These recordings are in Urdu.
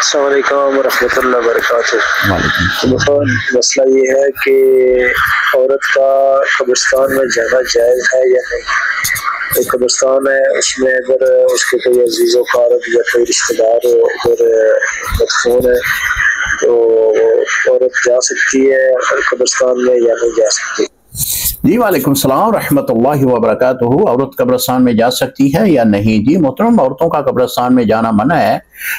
السلام علیکم ورحمۃ اللہ وبرکاتہ۔ وعلیکم مسئلہ یہ ہے کہ عورت کا قبرستان میں جانا جائز ہے یا نہیں؟ ایک قبرستان ہے، اس میں اگر اس کے کوئی عزیز و اقارب یا کوئی رشتہ دار اگر مدفون ہے تو عورت جا سکتی ہے قبرستان میں یا نہیں جا سکتی؟ جی وعلیکم السلام ورحمۃ اللہ وبرکاتہ۔ عورت قبرستان میں جا سکتی ہے یا نہیں؟ جی محترم، عورتوں کا قبرستان میں جانا منع ہے۔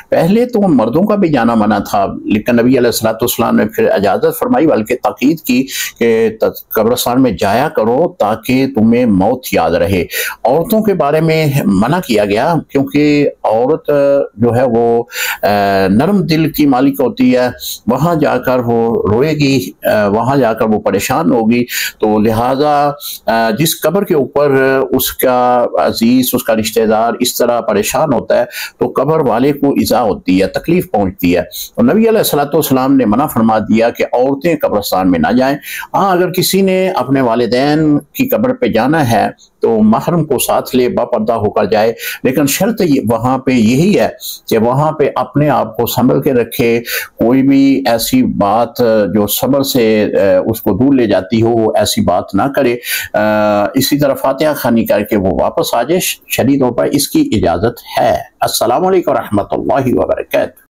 پہلے تو مردوں کا بھی جانا منع تھا، لیکن نبی علیہ السلام نے پھر اجازت فرمائی، بلکہ تاکید کی کہ قبرستان میں جایا کرو تاکہ تمہیں موت یاد رہے۔ عورتوں کے بارے میں منع کیا گیا کیونکہ عورت جو ہے وہ نرم دل کی مالک ہوتی ہے، وہاں جا کر وہ روئے گی، وہاں جا کر وہ پریشان ہوگی، تو لہٰذا جس قبر کے اوپر اس کا عزیز، اس کا رشتہ دار اس طرح پریشان ہوتا ہے تو قبر والے کو ایذا ہوتی ہے، تکلیف پہنچتی ہے۔ اور نبی علیہ السلام نے منع فرما دیا کہ عورتیں قبرستان میں نہ جائیں۔ ہاں، اگر کسی نے اپنے والدین کی قبر پہ جانا ہے تو محرم کو ساتھ لے، باپردہ ہو کر جائے، لیکن شرط وہاں پہ یہی ہے کہ وہاں پہ اپنے آپ کو سنبھل کے رکھے، کوئی بھی ایسی بات جو صبر سے اس کو دور لے جاتی ہو وہ ایسی بات نہ کرے۔ اسی طرح فاتحہ خوانی کر کے وہ واپس آ جائے، شدید طور پر اس کی اجازت ہے۔ السلام علیکم ورحمۃ اللہ وبرکاتہ۔